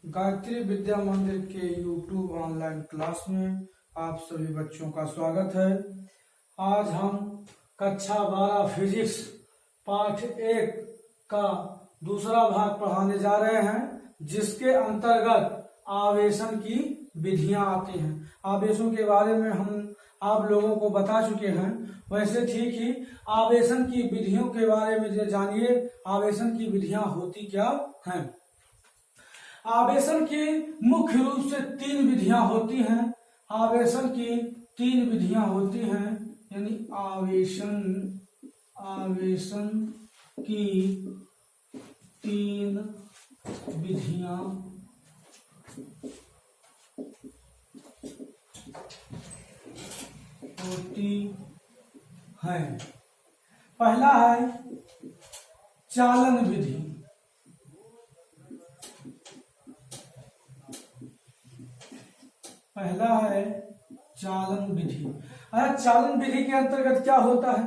गायत्री विद्या मंदिर के YouTube online class में आप सभी बच्चों का स्वागत है। आज हम कक्षा 12 फिजिक्स पाठ 1 का दूसरा भाग पढ़ाने जा रहे हैं, जिसके अंतर्गत आवेशन की विधियां आती हैं। आवेशों के बारे में हम आप लोगों को बता चुके हैं, वैसे ठीक ही आवेशन की विधियों के बारे में जानिए। आवेशन की विधियां होती क्या हैं। आवेशन की मुख्य रूप से 3 विधियां होती हैं। आवेशन की 3 विधियां होती हैं, यानी आवेशन की 3 विधियां होती हैं। पहला है चालन विधि। पहला है चालन विधि। चालन विधि के अंतर्गत क्या होता है?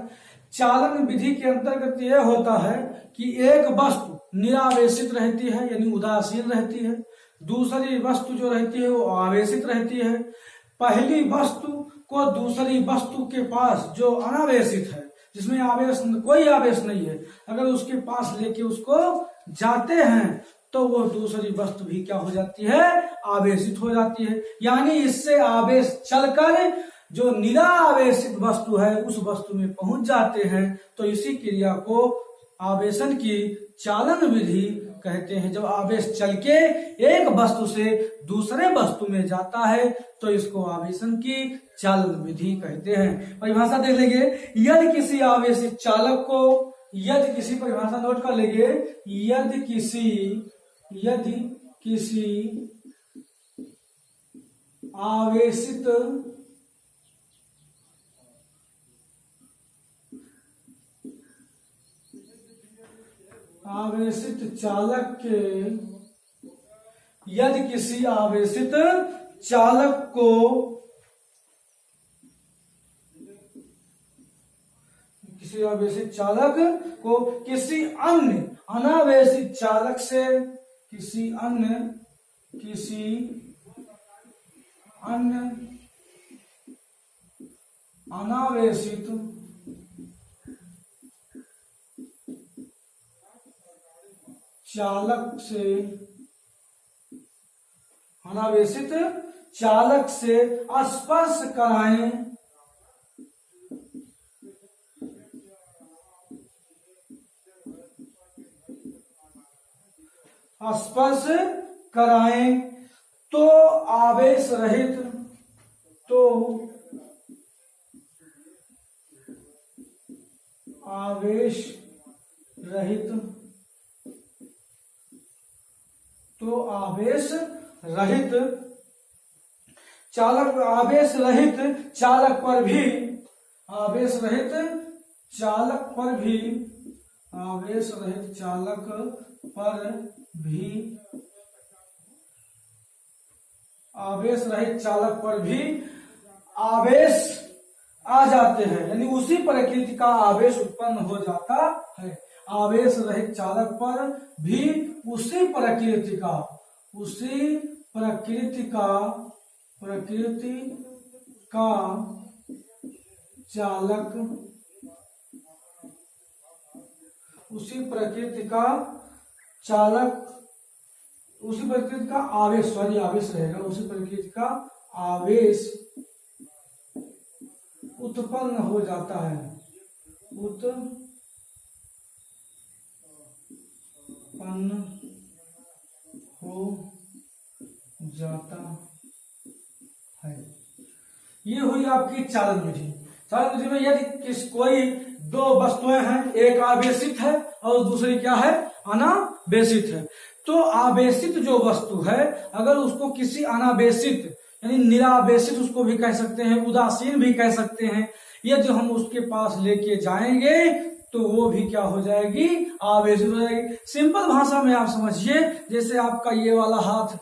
चालन विधि के अंतर्गत यह होता है कि एक वस्तु निरावेशित रहती है, यानी उदासीन रहती है। दूसरी वस्तु जो रहती है वो आवेशित रहती है। पहली वस्तु को दूसरी वस्तु के पास जो अनावेशित है, जिसमें कोई आवेश नहीं है, अगर उसके पास लेके उसको जाते हैं तो वो दूसरी वस्तु भी क्या हो जाती है? आवेशित हो जाती है। यानी इससे आवेश चलकर जो निरावेशित वस्तु है उस वस्तु में पहुंच जाते हैं। तो इसी क्रिया को आवेशन की चालन विधि कहते हैं। जब आवेश चल के एक वस्तु से दूसरे वस्तु में जाता है तो इसको आवेशन की चालन विधि कहते हैं। परिभाषा देख लेंगे। यदि किसी आवेशित चालक को, यदि किसी, परिभाषा नोट कर लेंगे, यदि किसी आवेशित चालक के, यदि किसी आवेशित चालक को किसी अन्य अनावेशित चालक से, किसी अन्य अनावेशित चालक से स्पर्श कराएं, तो आवेश रहित, चालक, आवेश रहित चालक पर भी आवेश आ जाते हैं, यानी उसी प्रकृति का आवेश उत्पन्न हो जाता है। आवेश रहित चालक पर भी उसी प्रकृति का चालक, उसी प्रकृति का आवेश, आवेश रहेगा, उसी प्रकृति का आवेश उत्पन्न हो जाता है, ये हुई आपकी चालन विधि। चालन विधि में यदि कोई 2 वस्तुएं हैं, एक आवेशित है और दूसरी क्या है? अनावेशित है। तो आवेशित जो वस्तु है, अगर उसको किसी अनावेशित यानी निरावेशित उसको भी कह सकते हैं, उदासीन भी कह सकते हैं, यदि हम उसके पास लेके जाएंगे तो वो भी क्या हो जाएगी? आवेशित हो जाएगी। सिंपल भाषा में आप समझिए, जैसे आपका ये वाला हाथ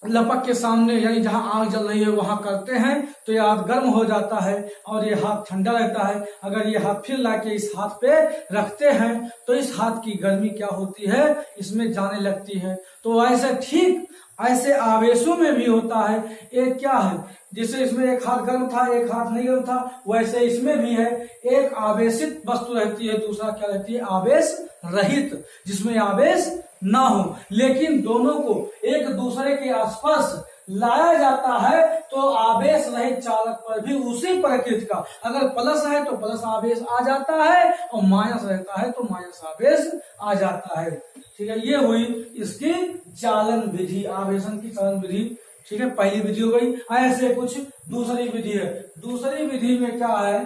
लपक के सामने यानी जहां आग जल रही है वहां करते हैं तो ये हाथ गर्म हो जाता है और ये हाथ ठंडा रहता है। अगर ये हाथ फिर लाके इस हाथ पे रखते हैं तो इस हाथ की गर्मी क्या होती है, इसमें जाने लगती है। तो ऐसे ठीक ऐसे आवेशों में भी होता है। एक क्या है, जैसे इसमें एक हाथ गर्म था एक हाथ नहीं गर्म था, वैसे इसमें भी है। एक आवेशित वस्तु रहती है, दूसरा क्या रहती है, आवेश रहित, जिसमें आवेश ना हो, लेकिन दोनों को एक दूसरे के आसपास लाया जाता है तो आवेश रहित चालक पर भी उसी प्रकृति का, अगर प्लस है तो प्लस आवेश आ जाता है और माइनस रहता है तो माइनस आवेश आ जाता है। ठीक है, ये हुई इसकी चालन विधि, आवेशन की चालन विधि। ठीक है, पहली विधि हो गई। ऐसे कुछ दूसरी विधि है। दूसरी विधि में क्या है,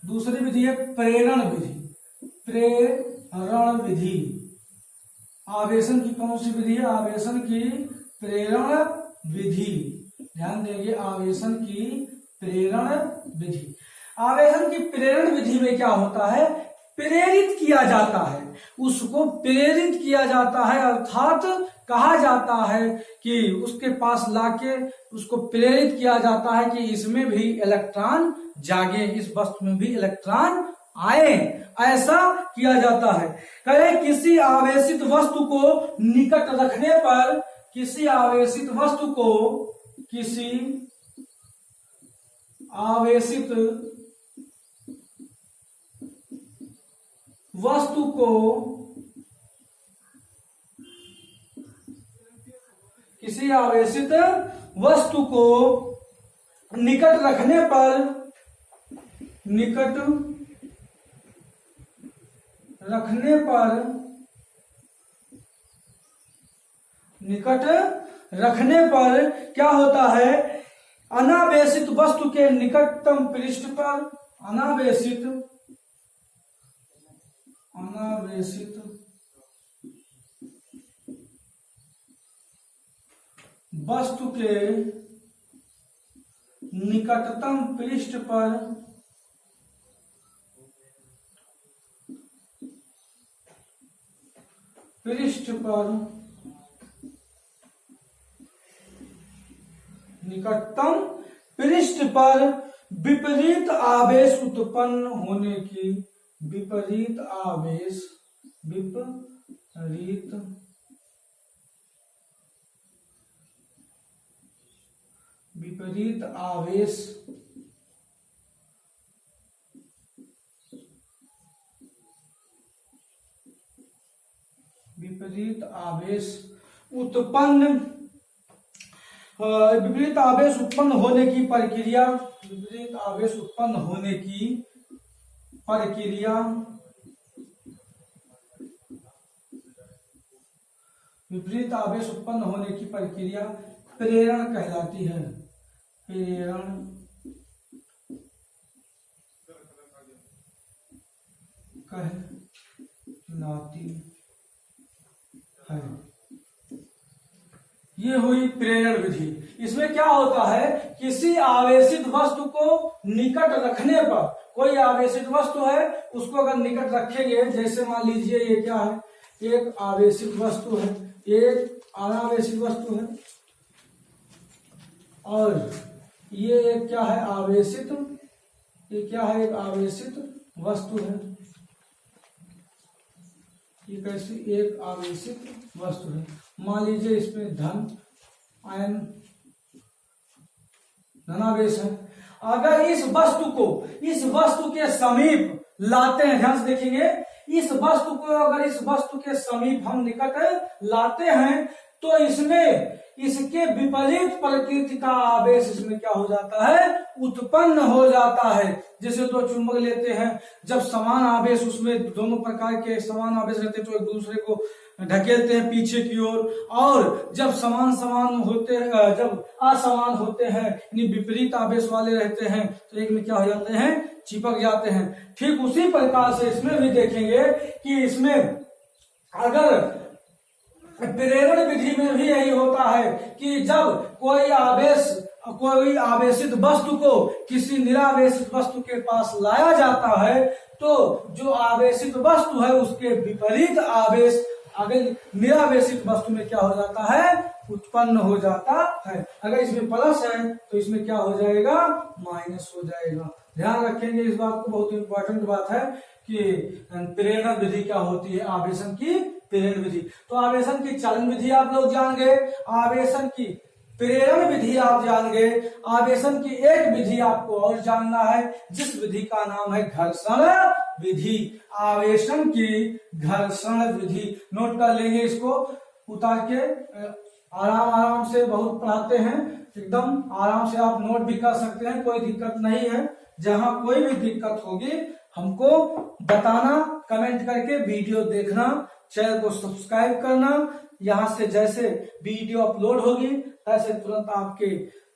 दूसरी विधि है प्रेरण विधि। प्रेरण विधि आवेशन की कौन सी विधि है, आवेशन की प्रेरण विधि। ध्यान देंगे, आवेशन की प्रेरण विधि। आवेशन की प्रेरण विधि में क्या होता है, प्रेरित किया जाता है, उसको प्रेरित किया जाता है, अर्थात कहा जाता है कि उसके पास लाके उसको प्रेरित किया जाता है कि इसमें भी इलेक्ट्रॉन जागे, इस वस्तु में भी इलेक्ट्रॉन आए, ऐसा किया जाता है। कहे किसी आवेशित वस्तु को निकट रखने पर, किसी आवेशित वस्तु को, किसी आवेशित वस्तु को, किसी आवेशित वस्तु को निकट रखने पर, निकट रखने पर, निकट रखने पर क्या होता है, अनावेशित वस्तु के निकटतम पृष्ठ पर, अनावेशित वस्तु के निकटतम पृष्ठ पर निकटतम पृष्ठ पर विपरीत आवेश उत्पन्न होने की, विपरीत आवेश, विपरीत आवेश विपरीत आवेश उत्पन्न, विपरीत आवेश उत्पन्न होने की प्रक्रिया, विपरीत आवेश उत्पन्न होने की प्रक्रिया, विपरीत आवेश उत्पन्न होने की प्रक्रिया प्रेरण कहलाती है। प्रेरण कहलाती है। ये हुई प्रेरण विधि। इसमें क्या होता है, किसी आवेशित वस्तु को निकट रखने पर, कोई आवेशित वस्तु है उसको अगर निकट रखेंगे, जैसे मान लीजिए ये क्या है, एक आवेशित वस्तु है, एक अनावेशित वस्तु है, और ये एक क्या है, आवेशित, ये क्या है, एक आवेशित वस्तु है। ये कैसी, एक आवेशित वस्तु है। मान लीजिए इसमें धन आयन धनावेश है। अगर इस वस्तु को, इस वस्तु के समीप लाते हैं, ध्यान से देखेंगे, इस वस्तु को अगर इस वस्तु के समीप हम निकट लाते हैं तो इसमें इसके विपरीत प्रकृति का आवेश इसमें क्या हो जाता है, उत्पन्न हो जाता है। जैसे दो चुंबक लेते हैं, जब समान आवेश, उसमें दोनों प्रकार के समान आवेश रहते हैं तो एक दूसरे को ढकेलते हैं पीछे की ओर, और जब समान होते हैं, जब असमान होते हैं यानी विपरीत आवेश वाले रहते हैं तो एक में क्या हो जाते हैं, चिपक जाते हैं। ठीक उसी प्रकार से इसमें भी देखेंगे कि इसमें अगर प्रेरण विधि में भी यही होता है कि जब कोई आवेशित वस्तु को किसी निरावेशित वस्तु के पास लाया जाता है तो जो आवेशित वस्तु है उसके विपरीत आवेश आगे निरावेशित वस्तु में क्या हो जाता है, उत्पन्न हो जाता है। अगर इसमें प्लस है तो इसमें क्या हो जाएगा, माइनस हो जाएगा। ध्यान रखेंगे इस बात को, बहुत इंपॉर्टेंट बात है कि प्रेरण विधि क्या होती है, आवेशन की प्रेरण विधि। तो आवेशन की चालन विधि आप लोग जान गए, आवेशन की प्रेरण विधि आप जान गए। आवेशन की एक विधि आपको और जानना है, जिस विधि का नाम है घर्षण विधि। आवेशन की घर्षण विधि नोट कर लेंगे, इसको उतार के आराम आराम से बहुत पढ़ाते हैं, एकदम आराम से आप नोट भी कर सकते हैं, कोई दिक्कत नहीं है। जहां कोई भी दिक्कत होगी हमको बताना, कमेंट करके वीडियो देखना, चैनल को सब्सक्राइब करना। यहां से जैसे वीडियो अपलोड होगी ऐसे तुरंत आपके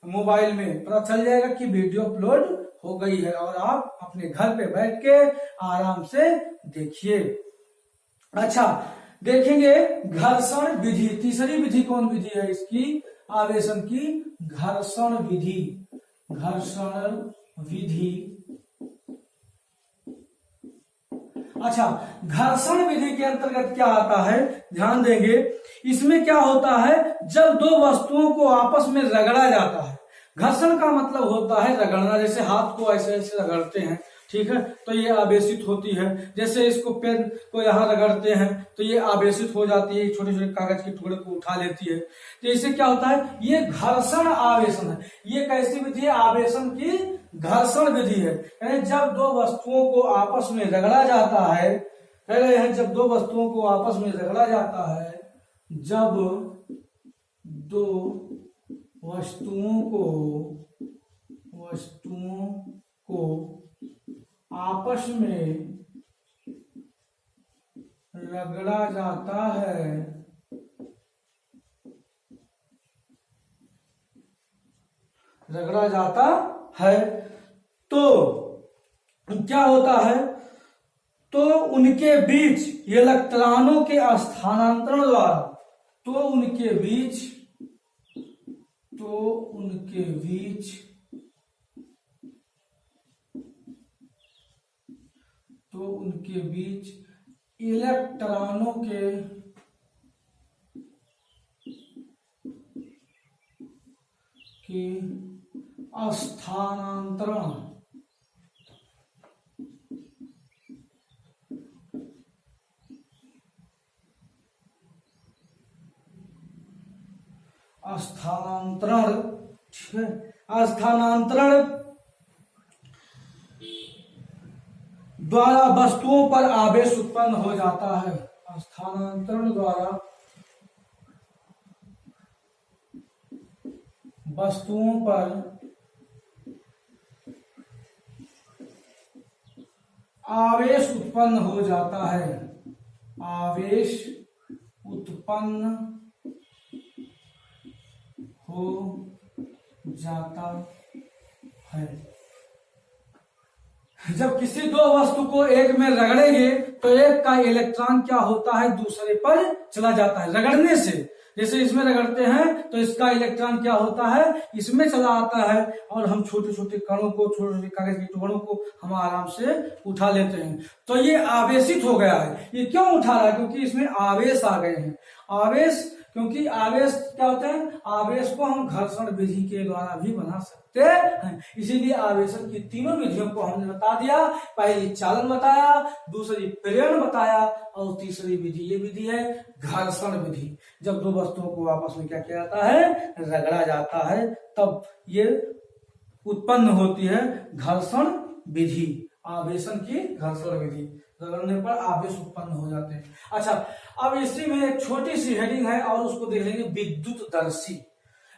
मोबाइल में पता चल जाएगा कि वीडियो अपलोड हो गई है, और आप अपने घर पे बैठ के आराम से देखिए। अच्छा, देखेंगे घर्षण विधि। तीसरी विधि कौन विधि है इसकी, आवेशन की घर्षण विधि। घर्षण विधि। अच्छा, घर्षण विधि के अंतर्गत क्या आता है, ध्यान देंगे। इसमें क्या होता है, जब दो वस्तुओं को आपस में रगड़ा जाता है। घर्षण का मतलब होता है रगड़ना, जैसे हाथ को ऐसे ऐसे रगड़ते हैं, ठीक है, तो ये आवेशित होती है। जैसे इसको पेन को यहाँ रगड़ते हैं तो ये आवेशित हो जाती है, छोटे छोटे कागज के टुकड़े को उठा लेती है। तो इससे क्या होता है, ये घर्षण आवेशन है। ये कैसी विधि है, आवेशन की घर्षण विधि है। यानी जब दो वस्तुओं को आपस में रगड़ा जाता है, कह रहे हैं जब दो वस्तुओं को आपस में रगड़ा जाता है, जब दो वस्तुओं को आपस में रगड़ा जाता है, तो क्या होता है, तो उनके बीच इलेक्ट्रॉनों के स्थानांतरण द्वारा, तो उनके बीच इलेक्ट्रॉनों के स्थानांतरण ठीक है, स्थानांतरण द्वारा वस्तुओं पर आवेश उत्पन्न हो जाता है। स्थानांतरण द्वारा वस्तुओं पर आवेश उत्पन्न हो जाता है। आवेश उत्पन्न हो जाता है। जब किसी दो वस्तु को एक में रगड़ेंगे तो एक का इलेक्ट्रॉन क्या होता है, दूसरे पर चला जाता है रगड़ने से। जैसे इसमें रगड़ते हैं तो इसका इलेक्ट्रॉन क्या होता है, इसमें चला आता है, और हम छोटे छोटे कणों को, छोटे छोटे कागज के टुकड़ों को हम आराम से उठा लेते हैं। तो ये आवेशित हो गया है। ये क्यों उठा रहा है, क्योंकि इसमें आवेश आ गए हैं। आवेश, क्योंकि आवेश क्या होते हैं, आवेश को हम घर्षण विधि के द्वारा भी बना सकते हैं। इसीलिए आवेशन की तीनों विधियों को हमने बता दिया। पहली चालन बताया, दूसरी प्रेरण बताया, और तीसरी विधि ये विधि है घर्षण विधि। जब दो वस्तुओं को आपस में क्या किया जाता है, रगड़ा जाता है, तब ये उत्पन्न होती है घर्षण विधि। आवेशन की घर्षण विधि, रगड़ने पर आवेश उत्पन्न हो जाते हैं। अच्छा, अब इसी में एक छोटी सी हेडिंग है और उसको देख लेंगे, विद्युतदर्शी,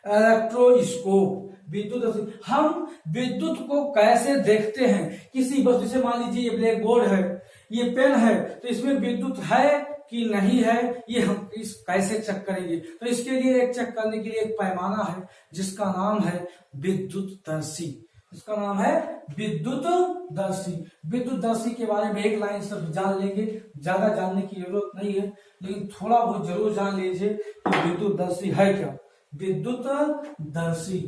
इलेक्ट्रोस्कोप। विद्युत, हम विद्युत को कैसे देखते हैं किसी वस्तु से। मान लीजिए ये ब्लैक बोर्ड है, ये पेन है, तो इसमें विद्युत है कि नहीं है, ये हम इस कैसे चेक करेंगे। तो इसके लिए एक चेक करने के लिए एक पैमाना है जिसका नाम है विद्युतदर्शी। इसका नाम है विद्युतदर्शी। विद्युतदर्शी के बारे में एक लाइन सिर्फ जान लेंगे, ज्यादा जानने की जरूरत नहीं है, लेकिन थोड़ा बहुत जरूर जान लीजिए कि विद्युतदर्शी है क्या। विद्युतदर्शी,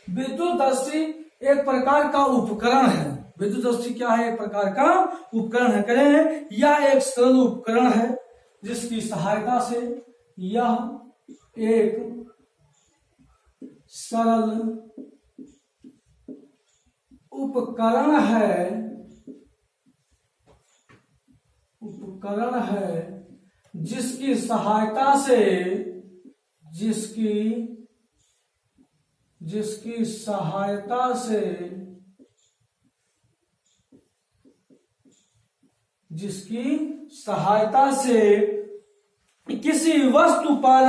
विद्युतदर्शी एक प्रकार का उपकरण है। विद्युतस्थी क्या है? एक प्रकार का उपकरण है। करें यह एक सरल उपकरण है जिसकी सहायता से, यह एक सरल उपकरण है जिसकी सहायता से किसी वस्तु पर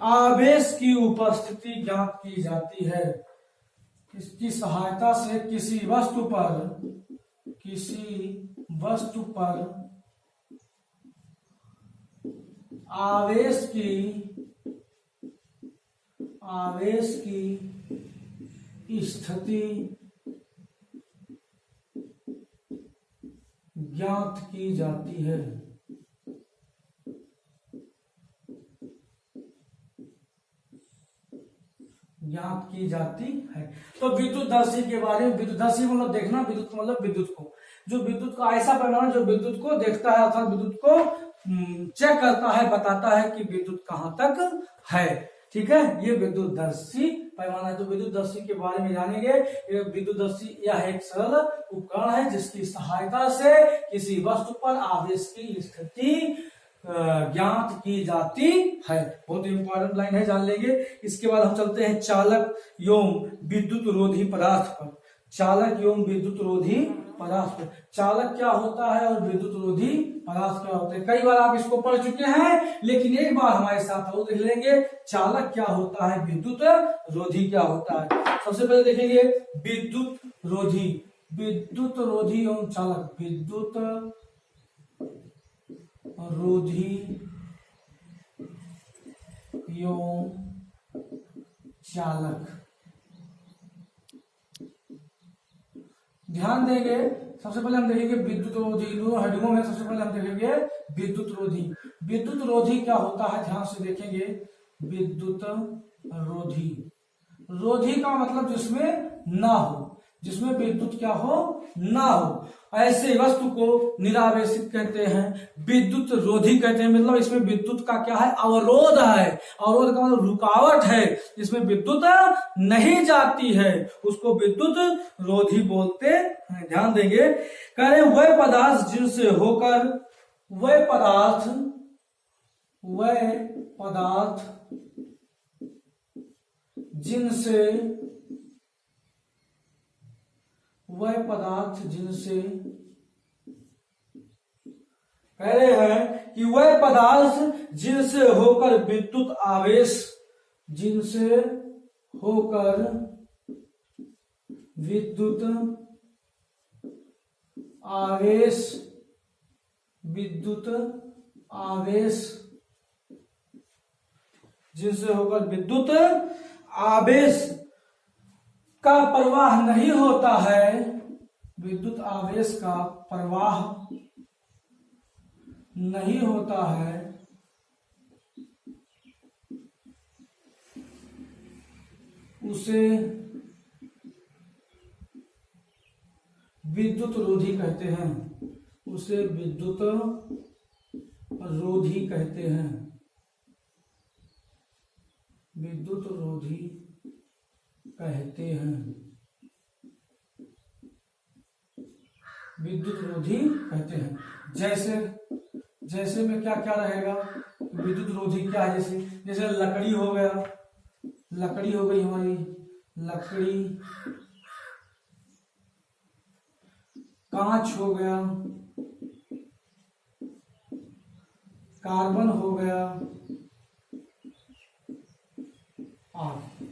आवेश की उपस्थिति ज्ञात की जाती है। इसकी सहायता से किसी वस्तु पर आवेश की स्थिति ज्ञात की जाती है। तो विद्युतदर्शी के बारे में, विद्युतदर्शी मतलब देखना, विद्युत मतलब विद्युत को, जो विद्युत का ऐसा पैमाना जो विद्युत को देखता है अर्थात विद्युत को चेक करता है, बताता है कि विद्युत कहां तक है। ठीक है, ये विद्युतदर्शी पैमाना है। तो विद्युतदर्शी के बारे में जानेंगे। विद्युतदर्शी यह एक सरल उपकरण है जिसकी सहायता से किसी वस्तु पर आवेश की स्थिति ज्ञात की जाती है। बहुत इंपॉर्टेंट लाइन है, जान लेंगे। इसके बाद हम चलते हैं चालक एवं विद्युत रोधी पदार्थ पर। चालक एवं विद्युत रोधी पदार्थ पर, चालक क्या होता है और विद्युत रोधी पदार्थ क्या होते हैं, कई बार आप इसको पढ़ चुके हैं, लेकिन एक बार हमारे साथ और देख लेंगे। चालक क्या होता है, विद्युत रोधी क्या होता है। सबसे पहले देखेंगे विद्युत रोधी एवं चालक। विद्युत रोधी एवं चालक, ध्यान देंगे। सबसे पहले हम देखेंगे विद्युत रोधी, हेडिंगों में सबसे पहले हम देखेंगे विद्युत रोधी। विद्युत रोधी क्या होता है, ध्यान से देखेंगे। विद्युत रोधी का मतलब जिसमें ना हो, जिसमें विद्युत क्या हो, ना हो, ऐसे वस्तु को निरावेशित कहते हैं, विद्युत रोधी कहते हैं। मतलब इसमें विद्युत का क्या है, अवरोध है। अवरोध का मतलब रुकावट है, इसमें विद्युत नहीं जाती है, उसको विद्युत रोधी बोलते हैं। ध्यान देंगे। कह रहे वह पदार्थ जिनसे होकर, वह पदार्थ जिनसे कह रहे हैं कि वह पदार्थ जिनसे होकर विद्युत आवेश, विद्युत आवेश का प्रवाह नहीं होता है, विद्युत आवेश का प्रवाह नहीं होता है, उसे विद्युत रोधी कहते हैं। उसे विद्युत रोधी कहते हैं। विद्युत रोधी कहते हैं। विद्युत रोधी कहते हैं। जैसे में क्या क्या रहेगा, विद्युत रोधी क्या है, जैसे लकड़ी हो गया, लकड़ी हो गई हमारी, लकड़ी, कांच हो गया, कार्बन हो गया, आदि।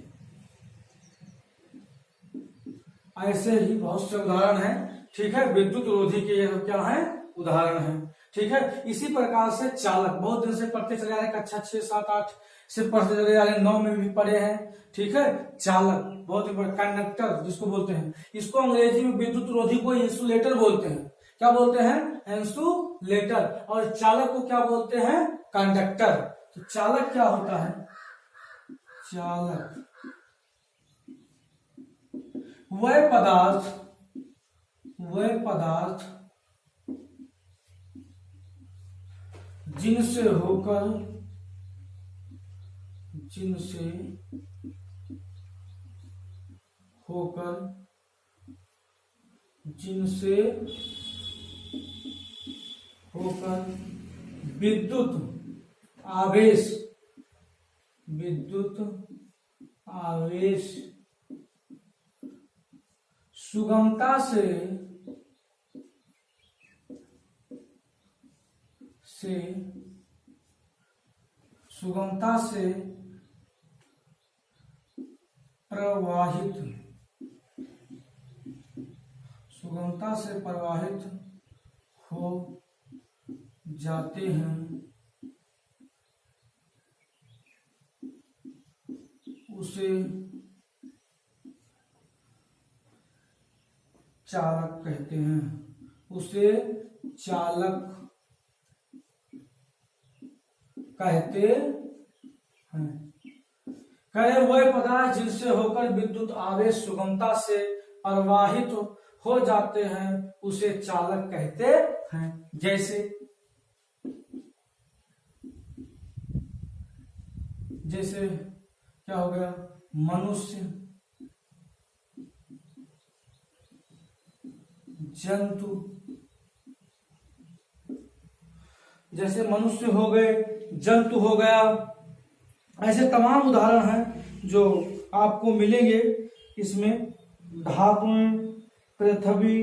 ऐसे ही बहुत से उदाहरण हैं। ठीक है, विद्युत रोधी के ये क्या है, उदाहरण हैं। ठीक है, इसी प्रकार से चालक, बहुत दिन से पढ़ते चले आ रहे, कक्षा 6, 7, 8 से पढ़ते चले आ रहे, 9 में भी पढ़े हैं। ठीक है, चालक बहुत इंपॉर्टेंट, कंडक्टर जिसको बोलते हैं, इसको अंग्रेजी में विद्युत रोधी को इंसुलेटर बोलते हैं। क्या बोलते हैं, इंसुलेटर। और चालक को क्या बोलते हैं, कंडक्टर। तो चालक क्या होता है, वह पदार्थ जिनसे होकर विद्युत आवेश सुगमता से प्रवाहित हो जाते हैं, उसे चालक कहते हैं। कहे वह पदार्थ जिनसे होकर विद्युत आवेश सुगमता से प्रवाहित हो जाते हैं उसे चालक कहते हैं। जैसे क्या हो गया, मनुष्य, जंतु, जैसे मनुष्य हो गए, जंतु हो गया, ऐसे तमाम उदाहरण हैं जो आपको मिलेंगे इसमें। धातुएं, पृथ्वी,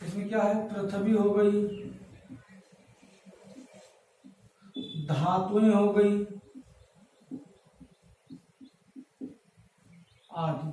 इसमें क्या है, पृथ्वी हो गई, धातुएं हो गई आदि।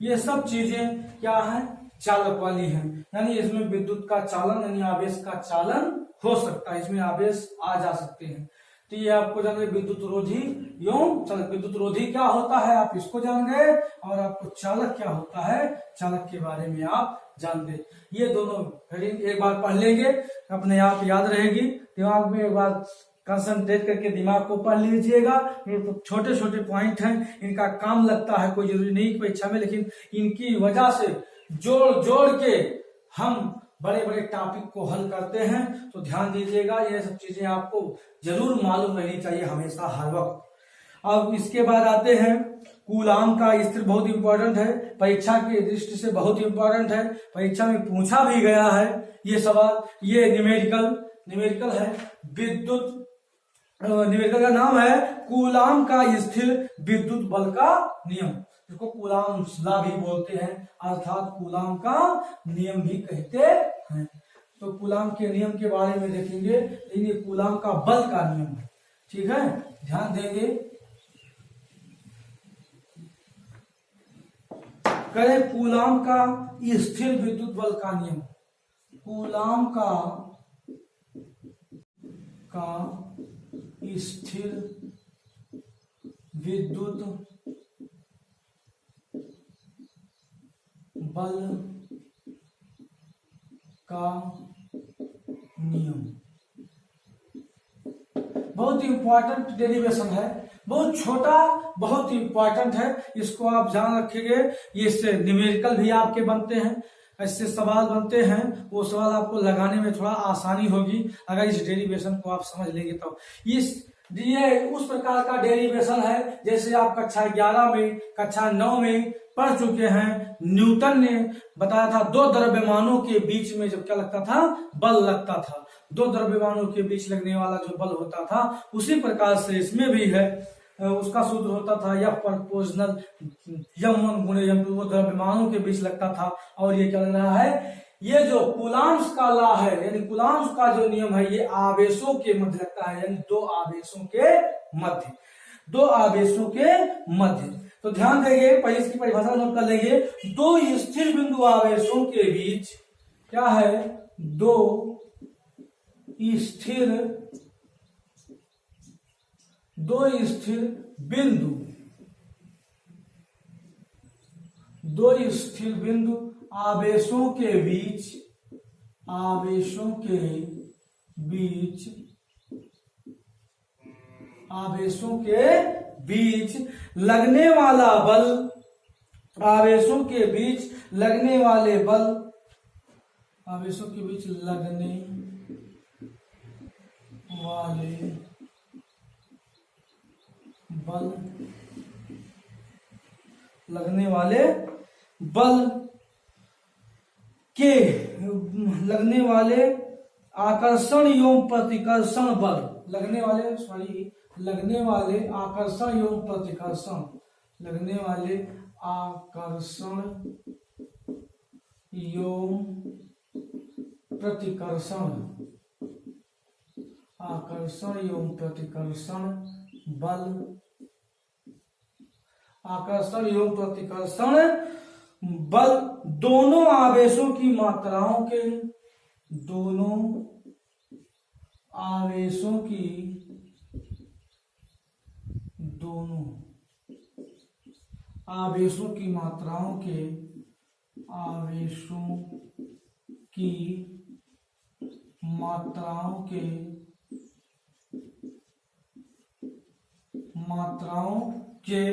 ये सब चीजें क्या है, चालक वाली हैं। यानी इसमें विद्युत का चालन यानी आवेश का चालन हो सकता है, इसमें आवेश आ जा सकते हैं। तो ये आपको जान गए विद्युत रोधी एवं चालक। विद्युत रोधी क्या होता है आप इसको जान गए, और आपको चालक क्या होता है, चालक के बारे में आप जान गए। ये दोनों हेडिंग एक बार पढ़ लेंगे, अपने आप याद रहेगी, दिमाग में एक बार कंसंट्रेट करके दिमाग को पढ़ लीजिएगा। ये छोटे छोटे पॉइंट हैं, इनका काम लगता है, कोई जरूरी नहीं परीक्षा में, लेकिन इनकी वजह से जोड़ के हम बड़े बड़े टॉपिक को हल करते हैं। तो ध्यान दीजिएगा, ये सब चीजें आपको जरूर मालूम रहनी चाहिए हमेशा, हर वक्त। अब इसके बाद आते हैं कूलाम का स्थिर, बहुत इंपॉर्टेंट है, परीक्षा की दृष्टि से बहुत इंपॉर्टेंट है, परीक्षा में पूछा भी गया है ये सवाल। ये न्यूमेरिकल है, विद्युत न्यूमेरिकल का नाम है कूलाम का स्थिर विद्युत बल का नियम, जिसको कूलाम्स लॉ भी बोलते हैं, अर्थात कूलाम का नियम भी कहते हैं। तो कूलाम के नियम के बारे में देखेंगे, लेकिन ये कूलाम का बल का नियम है, ठीक है, ध्यान देंगे। करें कूलाम का स्थिर विद्युत बल का नियम। कूलाम का स्थिर विद्युत बल का नियम बहुत इंपॉर्टेंट डेरिवेशन है, बहुत छोटा, बहुत इंपॉर्टेंट है, इसको आप जान रखेंगे। इससे न्यूमेरिकल भी आपके बनते हैं, ऐसे सवाल बनते हैं, वो सवाल आपको लगाने में थोड़ा आसानी होगी अगर इस डेरिवेशन को आप समझ लेंगे तो। ये उस प्रकार का डेरिवेशन है जैसे आप कक्षा 11 में, कक्षा 9 में पढ़ चुके हैं। न्यूटन ने बताया था दो द्रव्यमानों के बीच में जब क्या लगता था, बल लगता था, दो द्रव्यमानों के बीच लगने वाला जो बल होता था, उसी प्रकार से इसमें भी है। उसका सूत्र होता था F प्रोपोर्शनल m1 गुणे m2, वो द्रव्यमानों के बीच लगता था। और ये क्या लग रहा है, ये जो कूलाम्स का लॉ है, यानी कूलाम्स का जो नियम है, ये आवेशों के मध्य लगता है, यानी दो आवेशों के मध्य। तो ध्यान देंगे, पहले इसकी परिभाषा नोट कर लेंगे। दो स्थिर बिंदु आवेशों के बीच क्या है, दो स्थिर बिंदु आवेशों के बीच लगने वाला बल आवेशों के बीच लगने वाले बल, आवेशों के बीच लगने वाले बल, लगने वाले बल के, लगने वाले आकर्षण एवं प्रतिकर्षण बल, लगने वाले लगने वाले आकर्षण एवं प्रतिकर्षण, लगने वाले आकर्षण एवं प्रतिकर्षण, आकर्षण एवं प्रतिकर्षण बल, आकर्षण एवं प्रतिकर्षण बल दोनों आवेशों की मात्राओं के, दोनों आवेशों की, दोनों आवेशों की मात्राओं के, आवेशों की मात्राओं के, मात्राओं के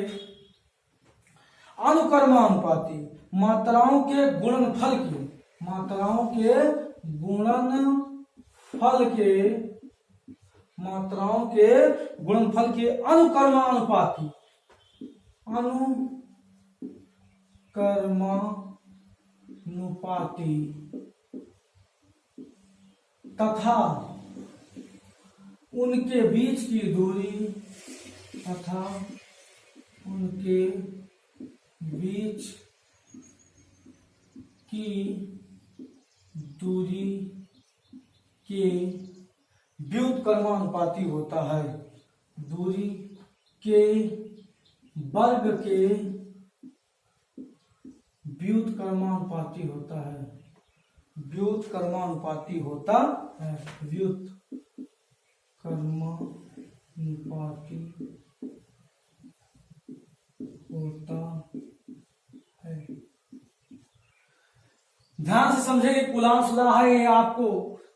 अनुक्रमानुपाती, मात्राओं के गुणनफल के, मात्राओं के गुणनफल के, मात्राओं के गुणनफल के अनुक्रमानुपाती, अनुक्रमानुपाती तथा उनके बीच की दूरी, तथा उनके बीच की दूरी के व्युत्क्रमानुपाती होता है, दूरी के वर्ग के व्युत्क्रमानुपाती होता है, व्युत्क्रमानुपाती होता है, व्युत्क्रमानुपाती होता है। ध्यान से समझेंगे। कूलाम्स लॉ है ये, आपको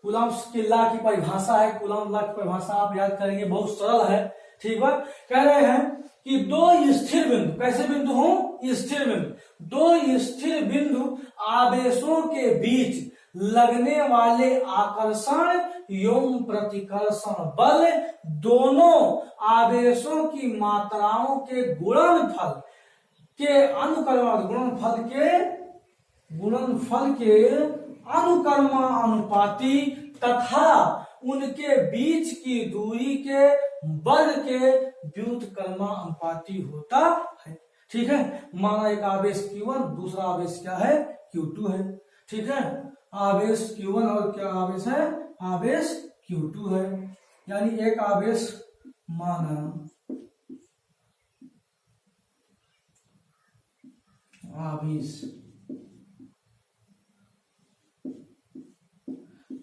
कूलाम्स के लॉ की परिभाषा है, कूलाम्स लॉ की परिभाषा आप याद करेंगे, बहुत सरल है। ठीक बात। कह रहे हैं कि दो स्थिर बिंदु, कैसे बिंदु हो, स्थिर बिंदु, दो स्थिर बिंदु आवेशों के बीच लगने वाले आकर्षण एवं प्रतिकर्षण बल दोनों आवेशों की मात्राओं के गुणनफल के गुणनफल के अनुक्रमानुपाती तथा उनके बीच की दूरी के वर्ग के व्युत्क्रमानुपाती होता है। ठीक है। माना एक आवेश Q1, दूसरा आवेश क्या है, Q2 है। ठीक है। आवेश Q1 और क्या आवेश है, आवेश Q2 है। यानी एक आवेश, माना आवेश,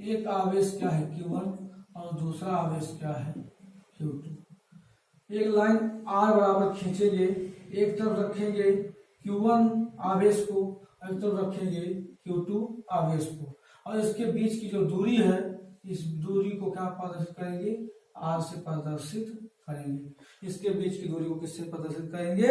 एक आवेश क्या है Q1 और दूसरा आवेश क्या है Q2। एक लाइन R बराबर खींचेंगे, एक तरफ रखेंगे Q1 आवेश को, एक तरफ रखेंगे Q2 आवेश को, और इसके बीच की जो दूरी है, इस दूरी को क्या प्रदर्शित करेंगे, R से प्रदर्शित करेंगे। इसके बीच की दूरी को किससे प्रदर्शित करेंगे,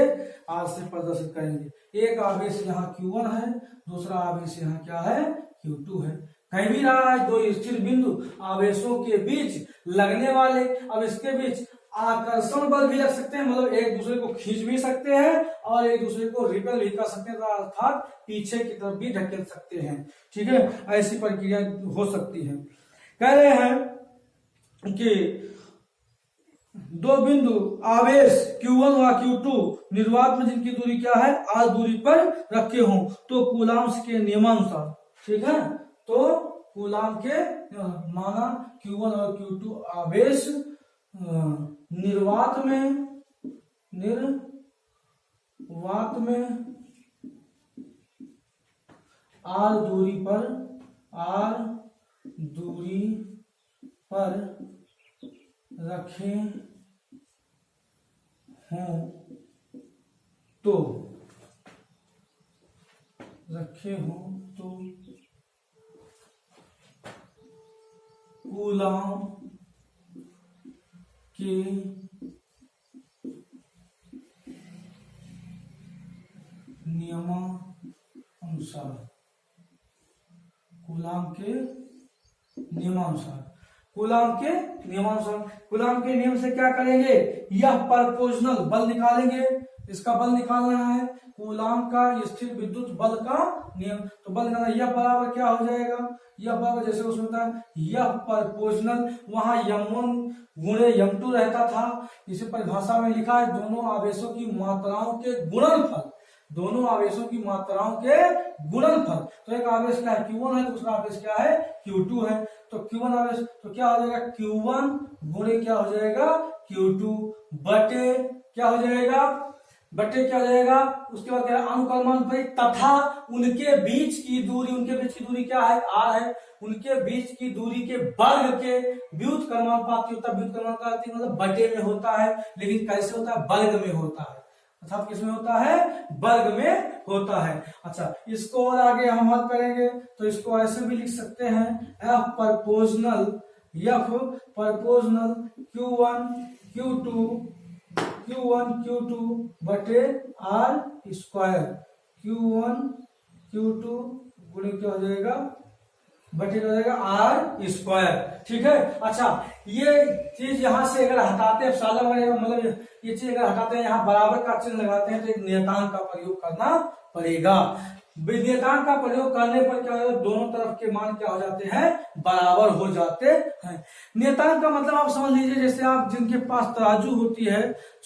R से प्रदर्शित करेंगे। एक आवेश यहाँ Q1 है, दूसरा आवेश यहाँ क्या है, Q2 है। कहीं भी रहा है दो स्थिर बिंदु आवेशों के बीच लगने वाले, अब इसके बीच आकर्षण बल भी लग सकते हैं, मतलब एक दूसरे को खींच भी सकते हैं और एक दूसरे को रिपेल भी कर सकते हैं, अर्थात पीछे की तरफ भी धकेल सकते हैं। ठीक है। ऐसी प्रक्रिया हो सकती है। कह रहे हैं कि दो बिंदु आवेश Q1 व Q2 निर्वात में जिनकी दूरी क्या है, R दूरी पर रखे हों तो कूलाम्स के नियमानुसार, ठीक है, तो कूलाम के, माना Q1 और Q2 आवेश निर्वात में R दूरी पर रखे हों तो कूलाम के नियमानुसार, कूलाम के नियमानुसार, कूलाम के नियमानुसार, कूलाम के नियम से क्या करेंगे, यह प्रोपोर्शनल बल निकालेंगे, इसका बल निकालना है, कूलाम का स्थिर विद्युत बल का नियम, तो बल निकालना, यह बराबर क्या हो जाएगा, यह बराबर जैसे उसमें होता है यह प्रोपोर्शनल, वहां m1 गुणे m2 रहता था, इसे परिभाषा में लिखा है दोनों आवेशों की मात्राओं के गुणनफल, दोनों आवेशों की मात्राओं के गुणनफल, तो एक आवेश क्या है Q1 है, दूसरा आवेश क्या है Q2 है, तो Q1 आवेश तो क्या हो जाएगा Q1 गुणे क्या हो जाएगा Q2 बटे क्या हो जाएगा, बटे क्या हो जाएगा, उसके बाद क्या अनुकलमानुपाती तथा उनके बीच की दूरी, उनके बीच की दूरी क्या है r है, उनके बीच की दूरी के वर्ग के व्युत्क्रमानुपाती होता है, व्युत्क्रमानुपाती मतलब बटे में होता है, लेकिन कैसे होता है वर्ग में होता है, अर्थात किसमें होता है वर्ग में होता है। अच्छा इसको और आगे हम हल करेंगे तो इसको ऐसे भी लिख सकते हैं F प्रोपोर्शनल Q1 Q2 बटे R स्क्वायर, Q1 Q2 गुणे क्या हो जाएगा बटे हो जाएगा R स्क्वायर, ठीक है। अच्छा ये चीज यहां से अगर हटाते हैं साला मतलब ये चीज अगर हटाते हैं यहाँ बराबर का चिन्ह लगाते हैं तो एक नियतांक का प्रयोग करना पड़ेगा, नियतांक का प्रयोग करने पर क्या होगा दोनों तरफ के मान क्या हो जाते हैं बराबर हो जाते हैं। नियतांक का मतलब आप समझ लीजिए जैसे आप जिनके पास तराजू होती है,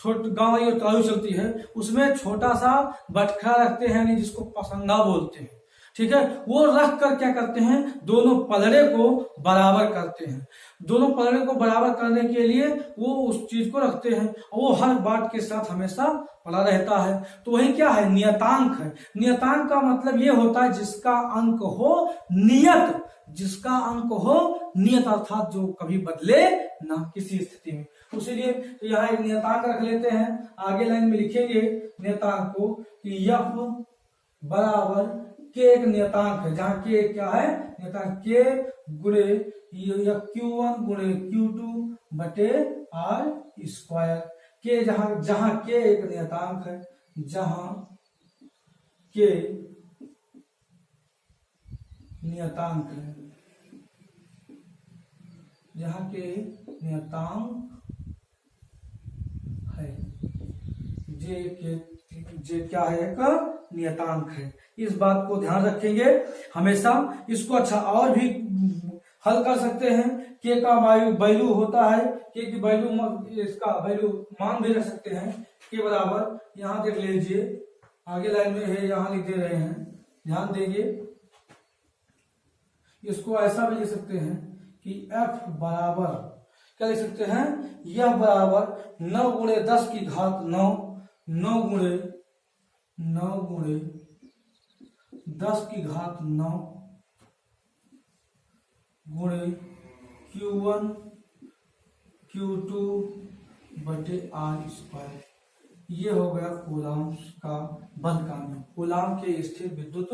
गांव वाली तराजू चलती है उसमें छोटा सा बटखरा रखते हैं यानी जिसको पसंगा बोलते हैं, ठीक है, वो रख कर क्या करते हैं दोनों पलड़े को बराबर करते हैं, दोनों पलड़े को बराबर करने के लिए वो उस चीज को रखते हैं और वो हर बात के साथ हमेशा पड़ा रहता है, तो वही क्या है नियतांक है। नियतांक का मतलब ये होता है जिसका अंक हो नियत, जिसका अंक हो नियत अर्थात जो कभी बदले ना किसी स्थिति में, इसीलिए तो यहाँ एक नियतांक रख लेते हैं, आगे लाइन में लिखेंगे नियतांक को कि F बराबर के एक नियतांक है, जहां के क्या है नियतांक के गुणे Q1 गुणे Q2 बटे R स्क्वायर, के जहां के एक नियतांक है, जहां के नियतांक है, जहां के नियतांक है, जे क्या है एक नियतांक है, इस बात को ध्यान रखेंगे हमेशा। इसको अच्छा और भी हल कर सकते हैं, के का वैल्यू होता है, के की वैल्यू इसका वैल्यू मान भी रख सकते हैं, के बराबर यहाँ देख लीजिए आगे लाइन में है यहाँ लिख दे रहे हैं, ध्यान देंगे, इसको ऐसा भी लिख सकते हैं कि F बराबर क्या लिख सकते हैं, यह बराबर 9 गुणे 10 की घात 9, 9 गुणे 10 की घात 9 गुणे Q1 Q2 बटे R स्क्वायर, ये हो गया कूलाम का बल का नियम, कूलाम के स्थिर विद्युत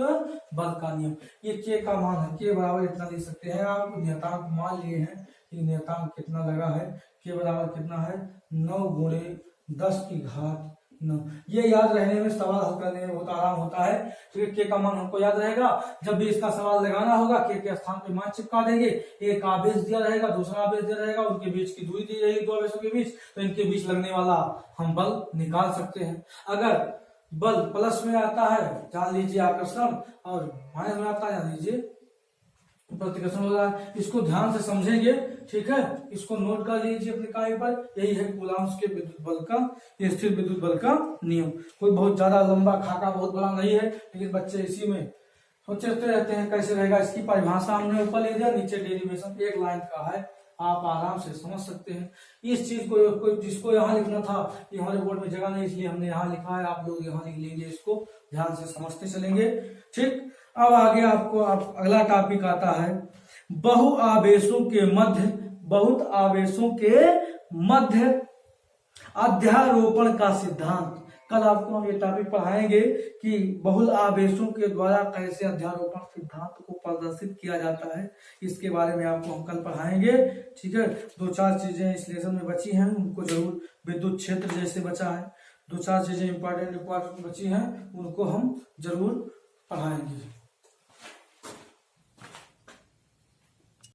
बल का नियम। ये के का मान है, के बराबर इतना लिख सकते हैं आप, नियतांक मान लिए हैं कि नियतांक कितना लगा है, के बराबर कितना है 9 गुणे 10 की घात 9, ये याद रहने में सवाल हल करने में बहुत आराम होता है, तो के का मान हमको याद रहेगा, जब भी इसका सवाल लगाना होगा के स्थान पे मान चिपका देंगे, एक आवेश दिया रहेगा दूसरा आवेश दिया रहेगा, उनके बीच की दूरी दी रहेगी दो आवेशों के बीच, तो इनके बीच लगने वाला हम बल निकाल सकते हैं। अगर बल प्लस में आता है जान लीजिए आकर्षण, और माइनस में आता है जान लीजिए प्रतिकर्षण हो रहा है, इसको ध्यान से समझेंगे, ठीक है, इसको नोट कर लीजिए अपने कागज पर, यही है कूलाम्स के विद्युत बल का, स्थिर विद्युत बल का नियम। कोई बहुत ज्यादा लंबा खाका बहुत बड़ा नहीं है, लेकिन बच्चे इसी में सोचते रहते हैं कैसे रहेगा, इसकी परिभाषा हमने ऊपर ले दिया, नीचे डेरिवेशन एक लाइन का है, आप आराम से समझ सकते हैं। इस चीज को जिसको यहाँ लिखना था ये हमारे बोर्ड में जगह नहीं, इसलिए हमने यहाँ लिखा है, आप लोग यहाँ लिख लीजिए, इसको ध्यान से समझते चलेंगे, ठीक। अब आगे आपको अगला टॉपिक आता है बहुत आवेशों के मध्य अध्यारोपण का सिद्धांत। कल आपको हम ये टॉपिक पढ़ाएंगे कि बहुल आवेशों के द्वारा कैसे अध्यारोपण सिद्धांत को प्रदर्शित किया जाता है, इसके बारे में आपको हम कल पढ़ाएंगे, ठीक है। 2-4 चीजें इस लेसन में बची हैं, उनको जरूर, विद्युत क्षेत्र जैसे बचा है, दो चार चीजें इंपॉर्टेंट बची हैं, उनको हम जरूर पढ़ाएंगे।